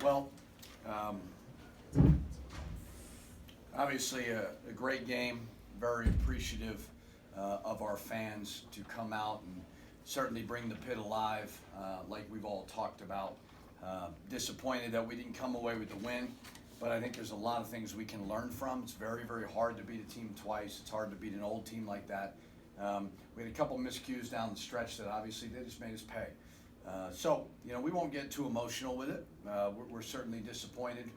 Well, obviously a great game, very appreciative of our fans to come out and certainly bring the pit alive, like we've all talked about. Disappointed that we didn't come away with the win, but I think there's a lot of things we can learn from. It's very, very hard to beat a team twice. It's hard to beat an old team like that. We had a couple miscues down the stretch that obviously they just made us pay. So, we won't get too emotional with it. We're certainly disappointed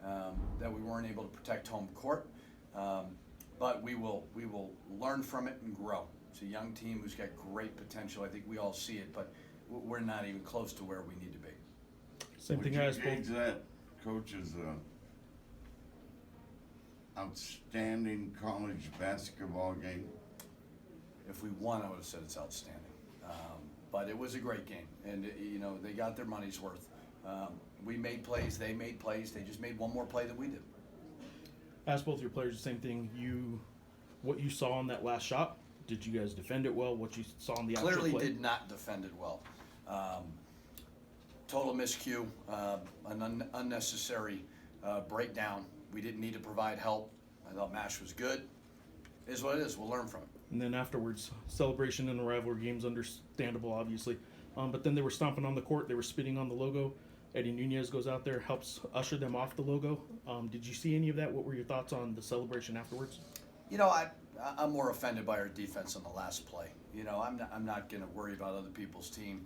that we weren't able to protect home court, but we will learn from it and grow. It's a young team who's got great potential. I think we all see it, but we're not even close to where we need to be. Same thing Would as you gauge that, Coach, as a outstanding college basketball game? If we won, I would have said it's outstanding. But it was a great game, and they got their money's worth. We made plays, they made plays. They just made one more play than we did. Ask both your players the same thing. What you saw on that last shot, did you guys defend it well? What you saw on the actual Clearly play? did not defend it well. Total miscue, an unnecessary breakdown. We didn't need to provide help. I thought MASH was good. It is what it is. We'll learn from it. And then afterwards, celebration in the rivalry game's understandable, obviously. But then they were stomping on the court. They were spitting on the logo. Eddie Nunez goes out there, helps usher them off the logo. Did you see any of that? What were your thoughts on the celebration afterwards? I'm more offended by our defense on the last play. I'm not going to worry about other people's team.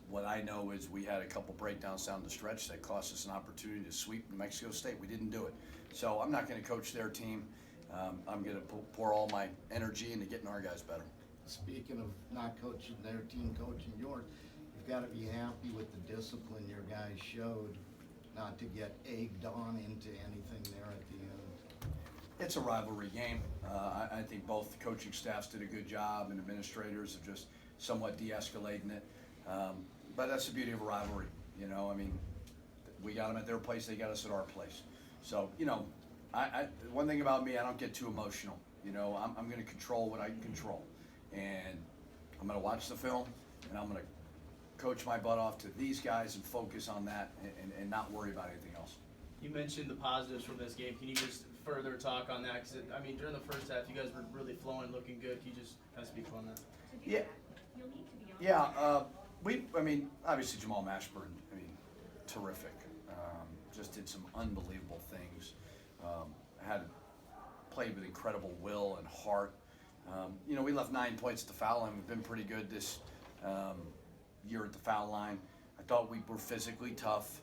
What I know is we had a couple breakdowns down the stretch that cost us an opportunity to sweep New Mexico State. We didn't do it. So I'm not going to coach their team. I'm going to pour all my energy into getting our guys better. Speaking of not coaching their team, coaching yours, you've got to be happy with the discipline your guys showed, not to get egged on into anything there at the end. It's a rivalry game. I think both coaching staffs did a good job, and administrators are just somewhat de-escalating it. But that's the beauty of a rivalry. We got them at their place, they got us at our place. So, one thing about me, I don't get too emotional. I'm going to control what I can control. And I'm going to watch the film, and I'm going to coach my butt off to these guys and focus on that and not worry about anything else. You mentioned the positives from this game. Can you just further talk on that? Because, during the first half, you guys were really flowing, looking good. Can you just kind of speak on that? Yeah. You'll need to be on. Yeah, obviously Jamal Mashburn, terrific. Just did some unbelievable things. Played with incredible will and heart. We left 9 points at the foul line. We've been pretty good this year at the foul line. I thought we were physically tough.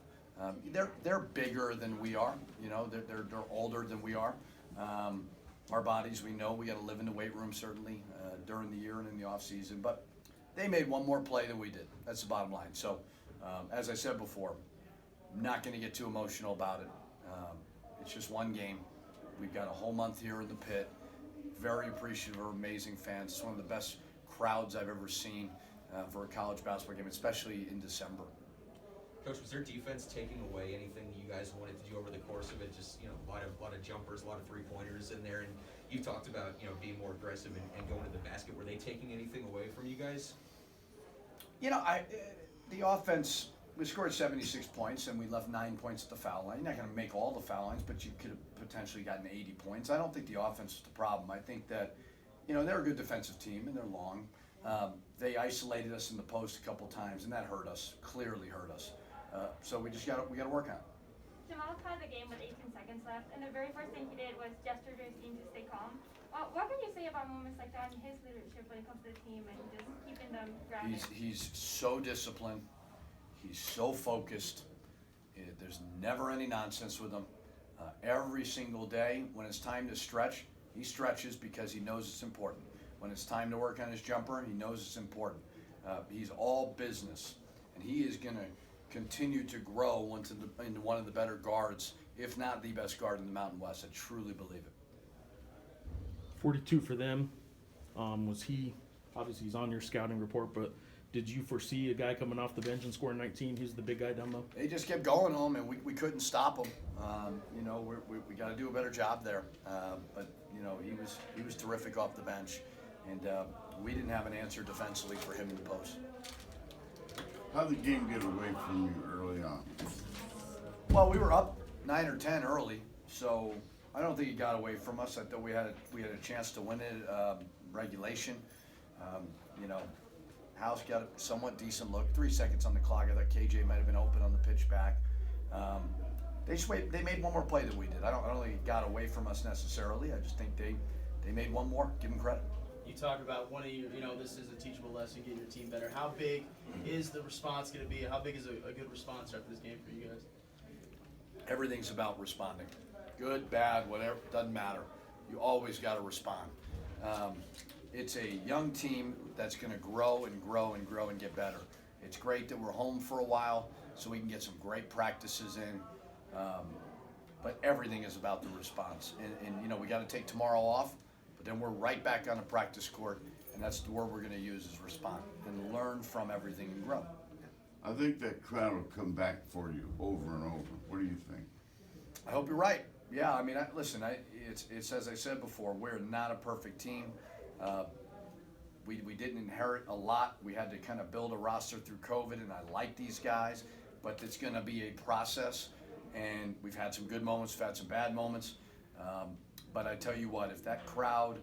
They're bigger than we are. They're older than we are. Our bodies, we know we got to live in the weight room certainly during the year and in the off season. But they made one more play than we did. That's the bottom line. So, as I said before, I'm not going to get too emotional about it. It's just one game. We've got a whole month here in the pit. Very appreciative of amazing fans. It's one of the best crowds I've ever seen for a college basketball game, especially in December. Coach, was their defense taking away anything that you guys wanted to do over the course of it? Just, a lot of jumpers, a lot of three-pointers in there. And you talked about, being more aggressive and going to the basket. Were they taking anything away from you guys? The offense, we scored 76 points and we left 9 points at the foul line. You're not going to make all the foul lines, but you could have potentially gotten 80 points. I don't think the offense is the problem. I think that, they're a good defensive team and they're long. They isolated us in the post a couple times and that hurt us, clearly hurt us. So we got to work on it. Jamal tied the game with 18 seconds left, and the very first thing he did was gesture to his team to stay calm. What can you say about moments like that and his leadership when it comes to the team and just keeping them grounded? He's so disciplined. He's so focused. There's never any nonsense with him. Every single day, when it's time to stretch, he stretches because he knows it's important. When it's time to work on his jumper, he knows it's important. He's all business, and he is going to continue to grow into one of the better guards, if not the best guard in the Mountain West. I truly believe it. 42 for them. Obviously he's on your scouting report, but did you foresee a guy coming off the bench and scoring 19? He's the big guy down low. They just kept going home, and we couldn't stop him. We got to do a better job there. But he was terrific off the bench, and we didn't have an answer defensively for him in the post. How did the game get away from you early on? Well, we were up 9 or 10 early, so I don't think it got away from us. I thought we had a chance to win it, regulation. You know, House got a somewhat decent look. 3 seconds on the clock. I thought KJ might have been open on the pitch back. They made one more play than we did. I don't think it got away from us necessarily. I just think they made one more. Give them credit. You talk about one of your, this is a teachable lesson, getting your team better. How big is the response going to be? How big is a good response after this game for you guys? Everything's about responding. Good, bad, whatever, doesn't matter. You always got to respond. It's a young team that's going to grow and grow and grow and get better. It's great that we're home for a while so we can get some great practices in. But everything is about the response. And we got to take tomorrow off, but then we're right back on the practice court, and that's the word we're going to use is respond and learn from everything and grow. I think that crowd will come back for you over and over. What do you think? I hope you're right. Yeah, I mean, listen, it's as I said before, we're not a perfect team. We didn't inherit a lot. We had to kind of build a roster through COVID, and I like these guys, but it's going to be a process, and we've had some good moments, we've had some bad moments. But I tell you what, if that crowd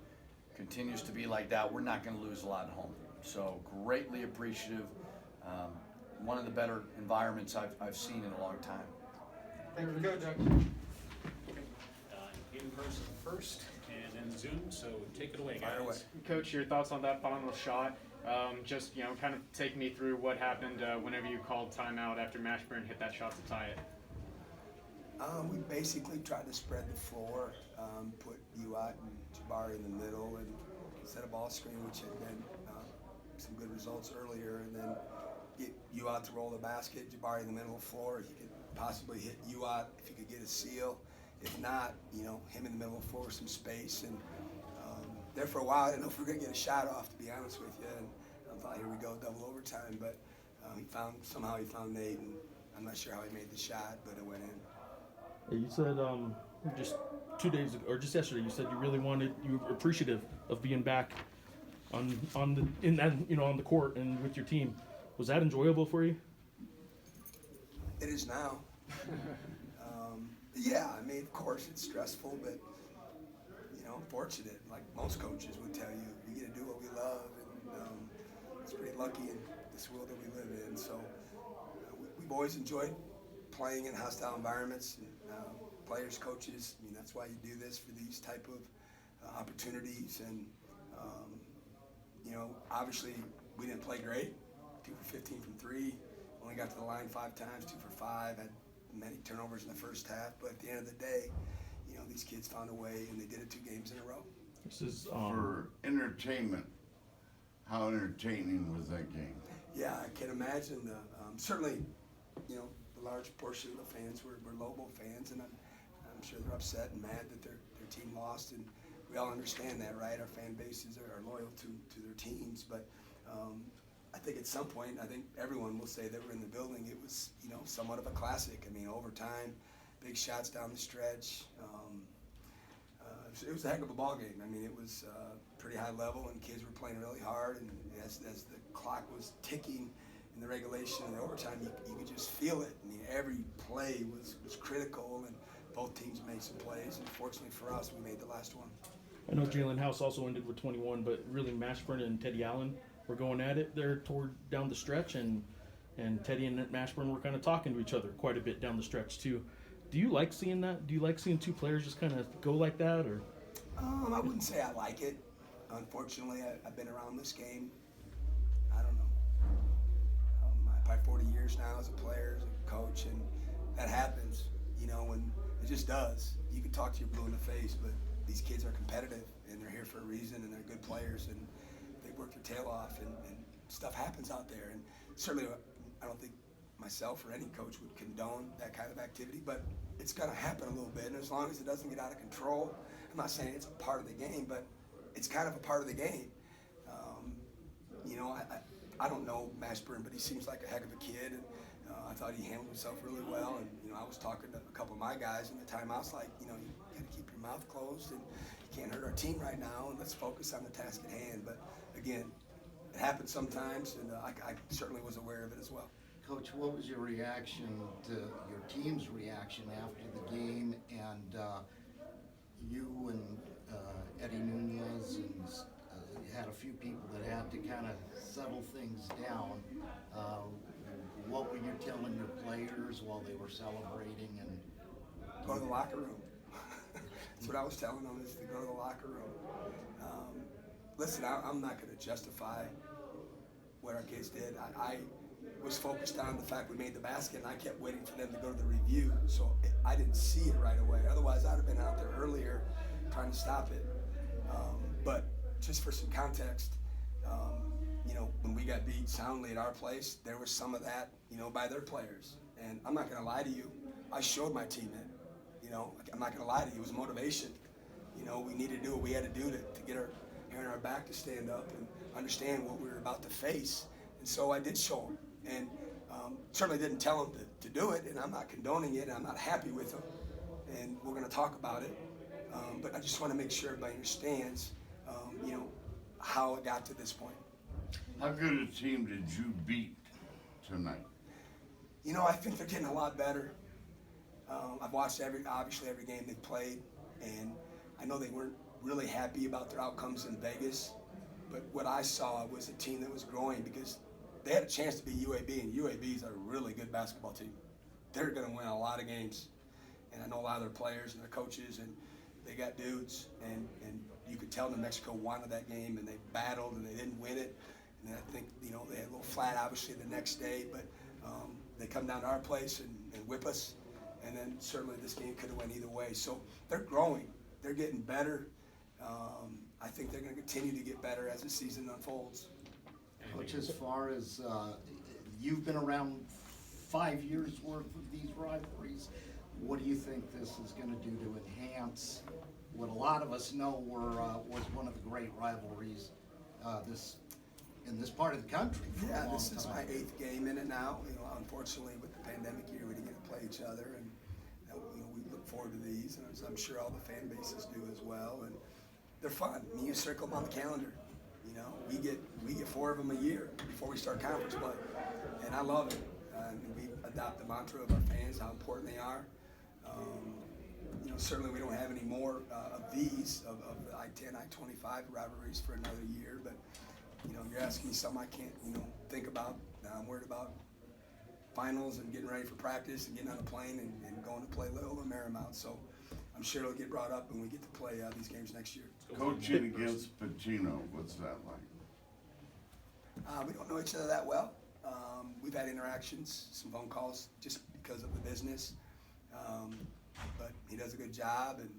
continues to be like that, we're not going to lose a lot at home. So greatly appreciative. One of the better environments I've seen in a long time. Thank you, Coach. In person first, and then Zoom. So take it away, guys. Fire away. Coach, your thoughts on that final shot? Just kind of take me through what happened whenever you called timeout after Mashburn hit that shot to tie it. We basically tried to spread the floor, put Uat and Jabari in the middle, and set a ball screen, which had been some good results earlier, and then get Uat to roll the basket, Jabari in the middle of the floor. He could possibly hit Uat if he could get a seal. If not, him in the middle of the floor with some space. And there for a while, I didn't know if we were going to get a shot off, to be honest with you. And I thought, here we go, double overtime. But somehow he found Nate, and I'm not sure how he made the shot, but it went in. You said just 2 days ago, or just yesterday, you said you were appreciative of being back on the court and with your team. Was that enjoyable for you? It is now. Yeah, I mean, of course, it's stressful, but, fortunate. Like most coaches would tell you, we get to do what we love, and it's pretty lucky in this world that we live in. So we've always enjoyed playing in hostile environments. And, players, coaches, that's why you do this, for these type of opportunities. And, obviously, we didn't play great. 2 for 15 from 3. Only got to the line 5 times, 2 for 5. Had many turnovers in the first half, but at the end of the day, these kids found a way, and they did it 2 games in a row. This is For entertainment, how entertaining was that game? Yeah, I can imagine. Certainly, the large portion of the fans were Lobo fans, and I'm sure they're upset and mad that their team lost, and we all understand that, right? Our fan bases are loyal to their teams, but I think at some point, I think everyone will say that we're in the building. It was, somewhat of a classic. I mean, overtime, big shots down the stretch. It was a heck of a ball game. I mean, it was pretty high level, and kids were playing really hard. And as the clock was ticking in the regulation and the overtime, you could just feel it. I mean, every play was critical, and both teams made some plays. And fortunately for us, we made the last one. I know Jalen House also ended with 21, but really Mashburn and Teddy Allen were going at it there toward down the stretch, and Teddy and Mashburn were kind of talking to each other quite a bit down the stretch too. Do you like seeing that? Do you like seeing 2 players just kind of go like that, or? I wouldn't say I like it. Unfortunately, I've been around this game, I don't know, probably 40 years now as a player, as a coach, and that happens, when it just does. You can talk to your blue in the face, but these kids are competitive, and they're here for a reason, and they're good players, and they work their tail off, and stuff happens out there. And certainly, I don't think myself or any coach would condone that kind of activity, but it's going to happen a little bit, and as long as it doesn't get out of control, I'm not saying it's a part of the game, but it's kind of a part of the game. I don't know Mashburn, but he seems like a heck of a kid, and I thought he handled himself really well. And I was talking to a couple of my guys in the timeouts, like, you got to keep your mouth closed, and you can't hurt our team right now, and let's focus on the task at hand. But again, it happens sometimes, and I certainly was aware of it as well. Coach, what was your reaction to your team's reaction after the game, and you and Eddie Nunez and you had a few people that had to kind of settle things down. What were you telling your players while they were celebrating? And Go to the locker room. That's what I was telling them, is to go to the locker room. Listen, I'm not going to justify what our kids did. I was focused on the fact we made the basket, and I kept waiting for them to go to the review, so I didn't see it right away. Otherwise, I'd have been out there earlier trying to stop it. But just for some context, you know, when we got beat soundly at our place, there was some of that, you know, by their players. And I'm not going to lie to you, I showed my team it. You know, I'm not going to lie to you, it was motivation. You know, we needed to do what we had to do to get our hair on our back to stand up and understand what we were about to face. And so I did show them, and certainly didn't tell them to do it, and I'm not condoning it, and I'm not happy with them, and we're going to talk about it. But I just want to make sure everybody understands, you know, how it got to this point. How good a team did you beat tonight? You know, I think they're getting a lot better. I've watched obviously every game they've played, and I know they weren't really happy about their outcomes in Vegas, but what I saw was a team that was growing, because they had a chance to beat UAB, and UAB is a really good basketball team. They're going to win a lot of games, and I know a lot of their players and their coaches, and they got dudes, and you could tell New Mexico wanted that game, and they battled, and they didn't win it. And then I think, you know, they had a little flat, obviously, the next day, but they come down to our place and whip us, and then certainly this game could have went either way. So they're growing. They're getting better. I think they're going to continue to get better as the season unfolds. Coach, as far as you've been around 5 years worth of these rivalries, what do you think this is going to do to enhance what a lot of us know was one of the great rivalries in this part of the country for a long time? This is my 8th game in it now. You know, unfortunately, with the pandemic year, we didn't get to play each other, and you know, we look forward to these, and I'm sure all the fan bases do as well. And they're fun. I mean, you circle them on the calendar. You know, we get 4 of them a year before we start conference play, and I love it. And we adopt the mantra of our fans, how important they are. You know, certainly we don't have any more of these, of the I-10, I-25 rivalries for another year, but, you know, you're asking me something I can't, you know, think about. I'm worried about finals and getting ready for practice and getting on a plane and going to play Loyola Marymount. So I'm sure it'll get brought up when we get to play these games next year. Coaching against Pitino, what's that like? We don't know each other that well. We've had interactions, some phone calls, just because of the business. But he does a good job, and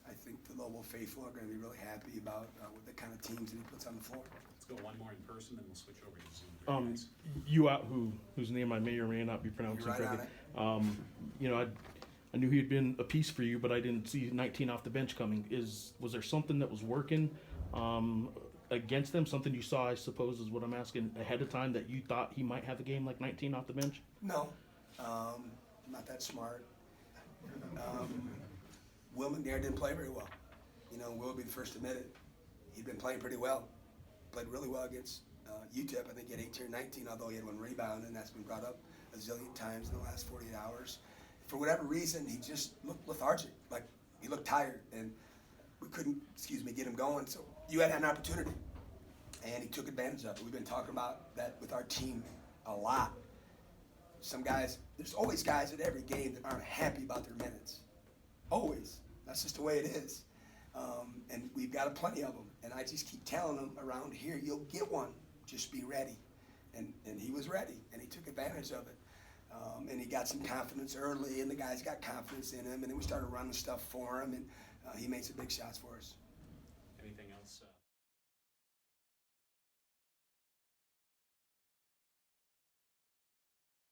I think the Lobo faithful are going to be really happy about what the kind of teams that he puts on the floor. Let's go one more in person, then we'll switch over to Zoom. You out whose name I may or may not be pronouncing You're right correctly. You know, I knew he had been a piece for you, but I didn't see 19 off the bench coming. Was there something that was working against them? Something you saw, I suppose, is what I'm asking, ahead of time, that you thought he might have a game like 19 off the bench? No, not that smart. Will McNair didn't play very well. You know, Will will be the first to admit it. He'd been playing pretty well. Played really well against UTEP. I think he had 18 or 19, although he had 1 rebound, and that's been brought up a zillion times in the last 48 hours. For whatever reason, he just looked lethargic. Like, he looked tired, and we couldn't, get him going. So you had an opportunity, and he took advantage of it. We've been talking about that with our team a lot. Some guys, there's always guys at every game that aren't happy about their minutes. Always. That's just the way it is. And we've got plenty of them. And I just keep telling them around here, you'll get one. Just be ready. And he was ready, and he took advantage of it. And he got some confidence early, and the guys got confidence in him, and then we started running stuff for him, and he made some big shots for us. Anything else?